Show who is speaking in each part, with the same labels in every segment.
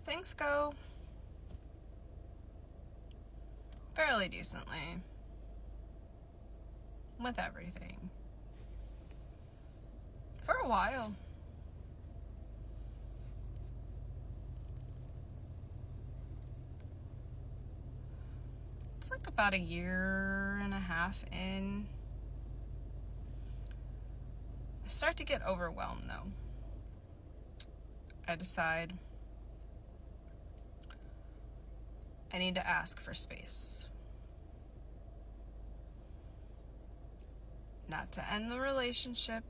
Speaker 1: things go fairly decently with everything. For a while. It's like about a year and a half in. I start to get overwhelmed though. I decide I need to ask for space. Not to end the relationship,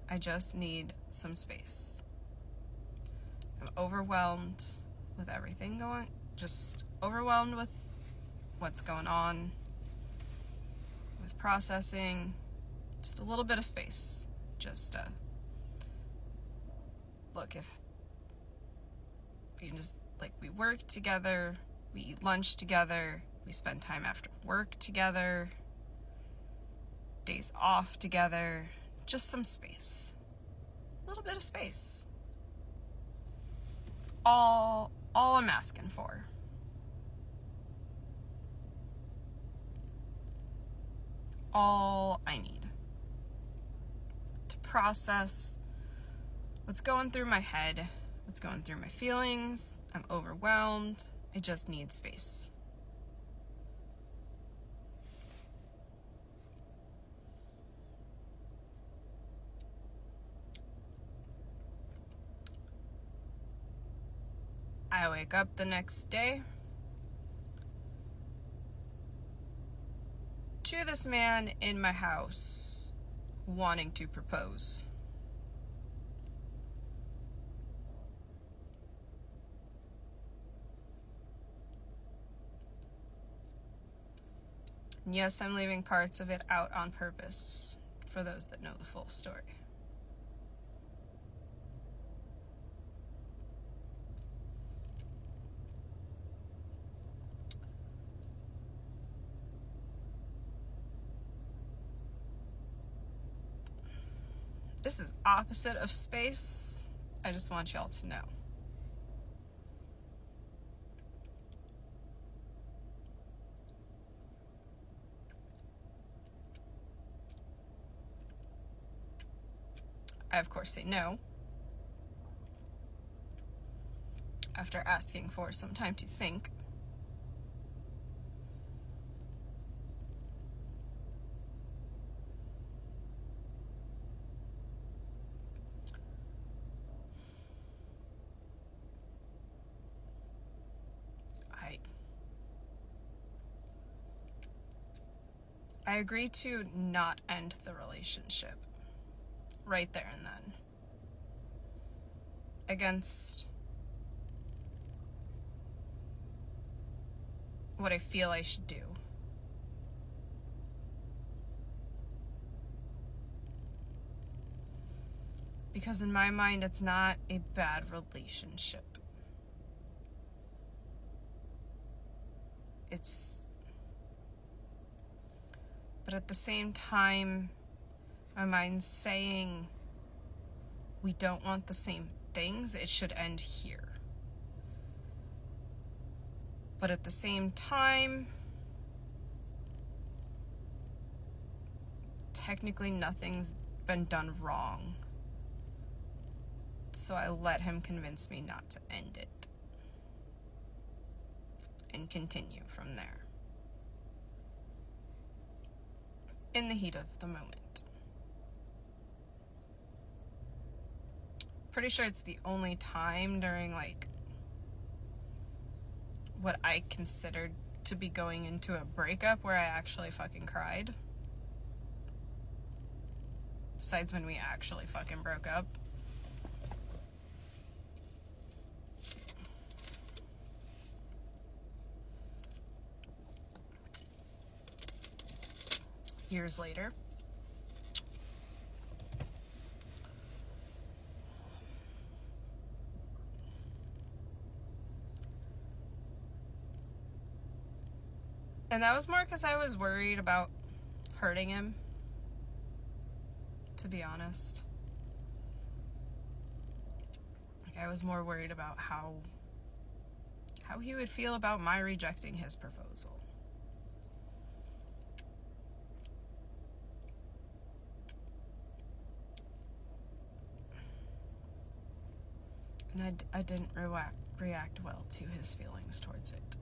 Speaker 1: I just need some space. I'm overwhelmed with everything just overwhelmed with what's going on, with processing, just a little bit of space. Just look, if we can just, like, we work together, we eat lunch together, we spend time after work together, days off together, just some space. A little bit of space. It's all I'm asking for. All I need to process what's going through my head, what's going through my feelings. I'm overwhelmed. I just need space. I wake up the next day to this man in my house wanting to propose. And yes, I'm leaving parts of it out on purpose for those that know the full story. This is opposite of space. I just want y'all to know. I, of course, say no. After asking for some time to think. I agree to not end the relationship right there and then, against what I feel I should do. Because in my mind, it's not a bad relationship. But at the same time, my mind's saying we don't want the same things. It should end here. But at the same time, technically nothing's been done wrong. So I let him convince me not to end it and continue from there. In the heat of the moment. Pretty sure it's the only time during, like, what I considered to be going into a breakup where I actually fucking cried. Besides when we actually fucking broke up. Years later. And that was more because I was worried about hurting him, to be honest. Like, I was more worried about how how he would feel about my rejecting his proposal. And I didn't react well to his feelings towards it.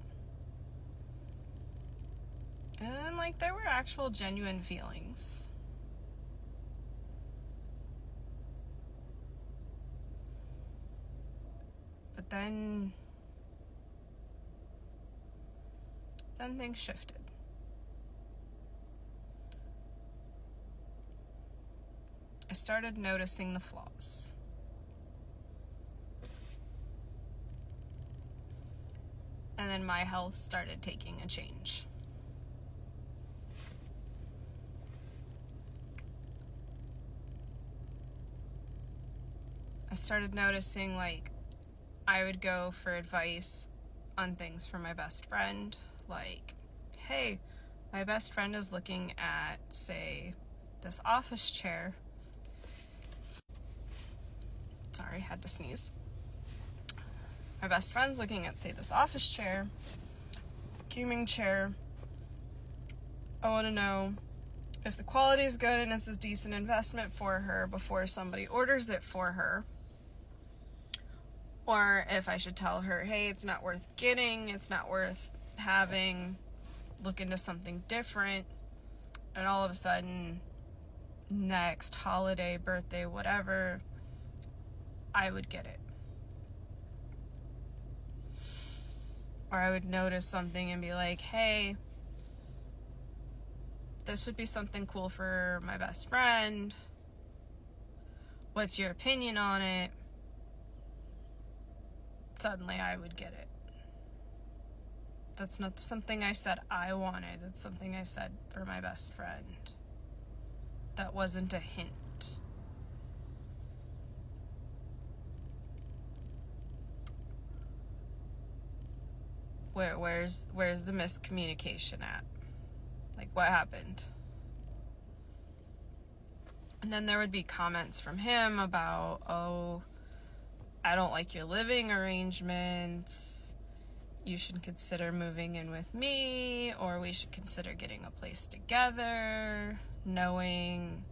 Speaker 1: And, like, there were actual genuine feelings. But then things shifted. I started noticing the flaws. And then my health started taking a change. I started noticing, like, I would go for advice on things for my best friend, like, hey, my best friend is looking at, say, this office chair. Sorry, had to sneeze. My best friend's looking at, say, this office chair, gaming chair. I want to know if the quality is good and it's a decent investment for her before somebody orders it for her. Or if I should tell her, hey, it's not worth getting, it's not worth having, look into something different. And all of a sudden, next holiday, birthday, whatever, I would get it. Or I would notice something and be like, hey, this would be something cool for my best friend. What's your opinion on it? Suddenly I would get it. That's not something I said I wanted. It's something I said for my best friend. That wasn't a hint. Where's the miscommunication at? Like, what happened? And then there would be comments from him about, oh, I don't like your living arrangements. You should consider moving in with me, or we should consider getting a place together, knowing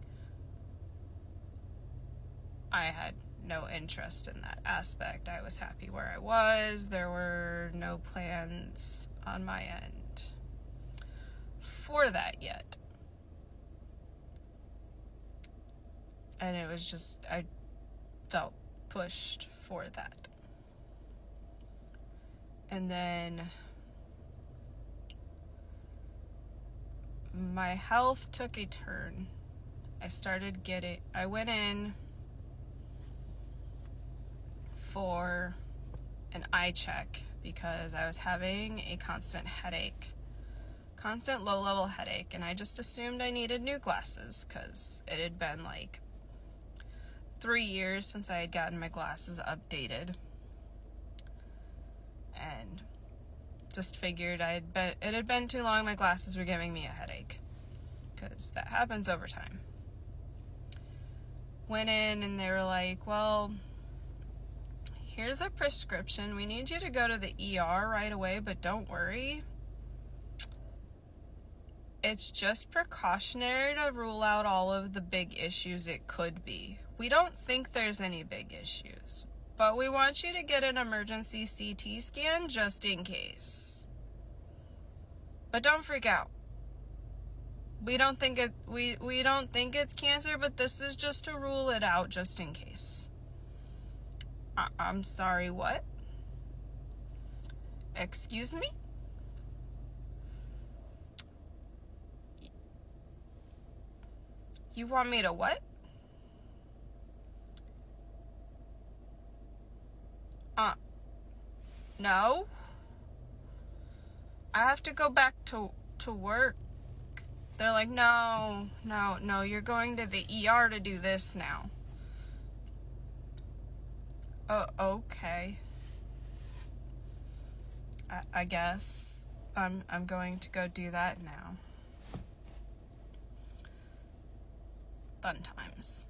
Speaker 1: I had no interest in that aspect. I was happy where I was. There were no plans on my end for that yet. And it was just, I felt pushed for that. And then my health took a turn. I went in for an eye check because I was having a constant low-level headache, and I just assumed I needed new glasses because it had been like 3 years since I had gotten my glasses updated, and just figured it had been too long. My glasses were giving me a headache, because that happens over time. Went in and they were like, well, here's a prescription. We need you to go to the ER right away, but don't worry. It's just precautionary to rule out all of the big issues it could be. We don't think there's any big issues, but we want you to get an emergency CT scan just in case. But don't freak out. We don't think it's cancer, but this is just to rule it out just in case. I'm sorry, what? Excuse me? You want me to what? No. I have to go back to work. They're like, no, you're going to the ER to do this now. Oh, okay. I guess I'm going to go do that now. Fun times.